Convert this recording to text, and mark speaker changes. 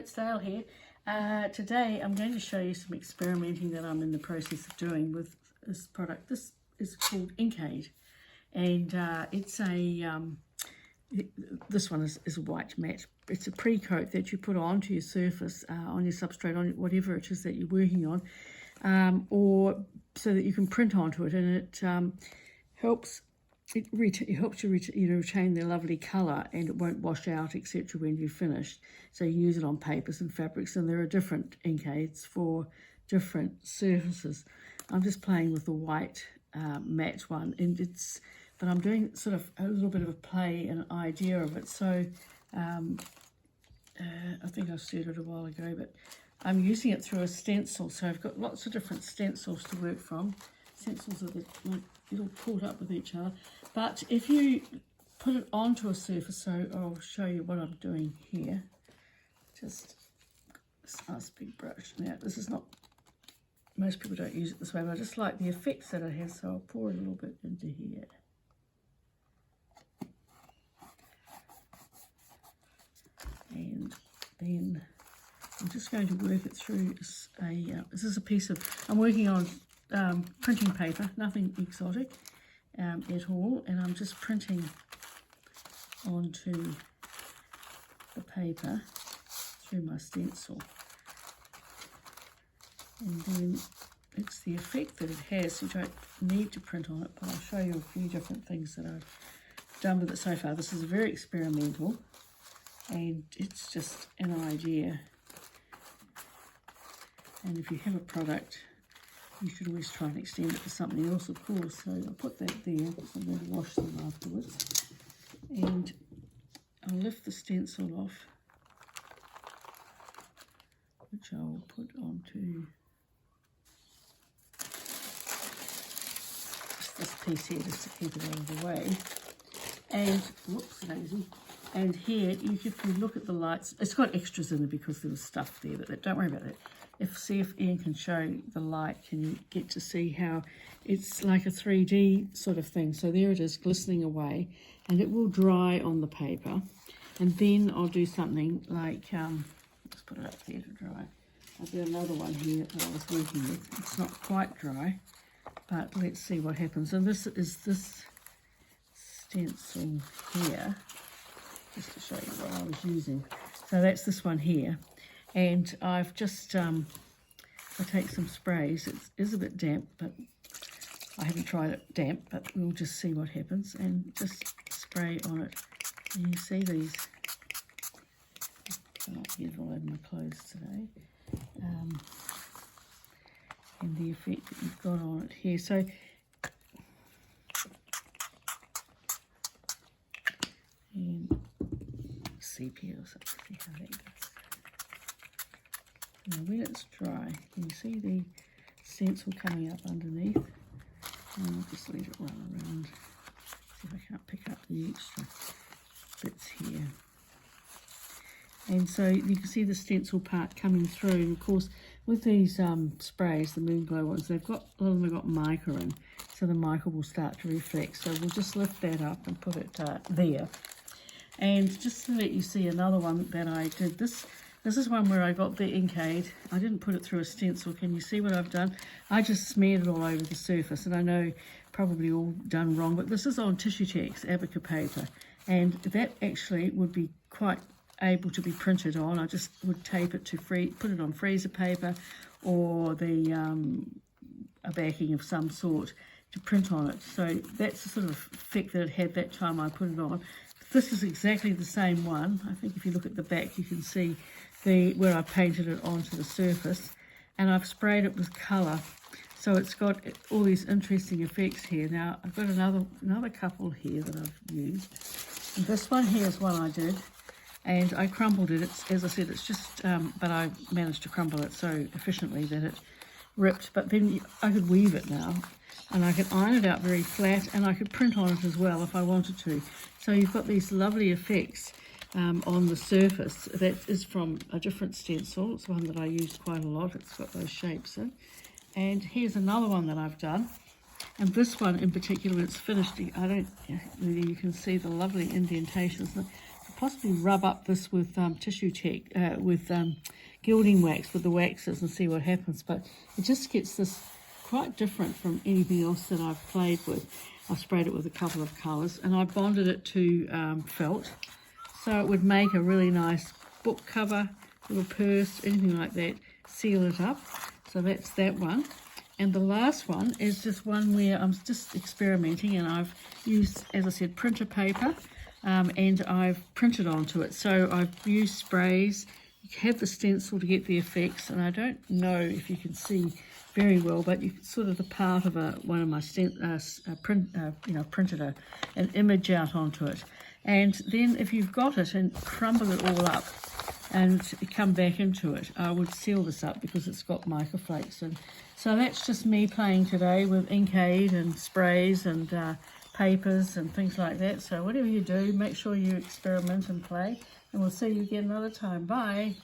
Speaker 1: it's Dale here. Today I'm going to show you some experimenting that I'm in the process of doing with this product. This is called InkAid, and it's a this one is a white matte. It's a pre-coat that you put onto your surface, on your substrate, on whatever it is that you're working on, or so that you can print onto it, and it helps you retain the lovely colour, and it won't wash out, etc. when you're finished. So you use it on papers and fabrics, and there are different InkAids for different surfaces. I'm just playing with the white matte one, and but I'm doing sort of a little bit of a play and an idea of it. So I think I said it a while ago, but I'm using it through a stencil. So I've got lots of different stencils to work from. Stencils are like little caught up with each other. But if you put it onto a surface, so I'll show you what I'm doing here. Just this nice big brush. Now this is not, most people don't use it this way, but I just like the effects that it has, so I'll pour it a little bit into here. And then I'm just going to work it through this is a piece of, I'm working on printing paper, nothing exotic at all, and I'm just printing onto the paper through my stencil. And then it's the effect that it has. You don't need to print on it, but I'll show you a few different things that I've done with it so far. This is very experimental, and it's just an idea. And if you have a product, you should always try and extend it to something else, of course. So I'll put that there, because I'm going to wash them afterwards. And I'll lift the stencil off, which I'll put onto just this piece here, just to keep it out of the way. And, whoops, daisy. And here, if you look at the lights, it's got extras in there because there was stuff there, but don't worry about that. See if Ian can show the light, can you get to see how it's like a 3D sort of thing. So there it is, glistening away, and it will dry on the paper. And then I'll do something like, let's put it up there to dry. I'll do another one here that I was working with. It's not quite dry, but let's see what happens. And this is this stencil here, just to show you what I was using. So that's this one here. And I've just, I take some sprays. It is a bit damp, but I haven't tried it damp, but we'll just see what happens. And just spray on it. And you see these, I might get it all over my clothes today. And the effect that you've got on it here. So, and sepia or something, see how that goes. Now when it's dry, can you see the stencil coming up underneath? And I'll just let it run around. See if I can't pick up the extra bits here. And so you can see the stencil part coming through. And of course, with these sprays, the Moon Glow ones, a lot of them have got mica in, so the mica will start to reflect. So we'll just lift that up and put it there. And just to let you see another one that I did, this is one where I got the InkAid. I didn't put it through a stencil. Can you see what I've done? I just smeared it all over the surface, and I know probably all done wrong, but this is on Tissue Tex Abaca paper, and that actually would be quite able to be printed on. I just would tape it to put it on freezer paper or a backing of some sort to print on it. So that's the sort of effect that it had that time I put it on. This is exactly the same one. I think if you look at the back, you can see where I painted it onto the surface, and I've sprayed it with colour. So it's got all these interesting effects here. Now I've got another couple here that I've used. And this one here is one I did, and I crumbled it. As I said, it's just, but I managed to crumble it so efficiently that it ripped. But then I could weave it now, and I could iron it out very flat, and I could print on it as well if I wanted to. So you've got these lovely effects on the surface. That is from a different stencil. It's one that I used quite a lot. It's got those shapes in. And here's another one that I've done. And this one in particular, when it's finished, I don't know whether you can see the lovely indentations. The possibly rub up this with tissue tech, with gilding wax, with the waxes, and see what happens. But it just gets this quite different from anything else that I've played with. I've sprayed it with a couple of colours, and I bonded it to felt, so it would make a really nice book cover, little purse, anything like that, seal it up. So that's that one. And the last one is just one where I'm just experimenting, and I've used, as I said, printer paper, and I've printed onto it. So I've used sprays, have the stencil to get the effects, and I don't know if you can see very well, but you sort of the part of one of my printed an image out onto it. And then if you've got it, and crumble it all up and come back into it, I would seal this up because it's got microflakes. And so that's just me playing today with InkAid and sprays and papers and things like that. So whatever you do, make sure you experiment and play, and we'll see you again another time. Bye.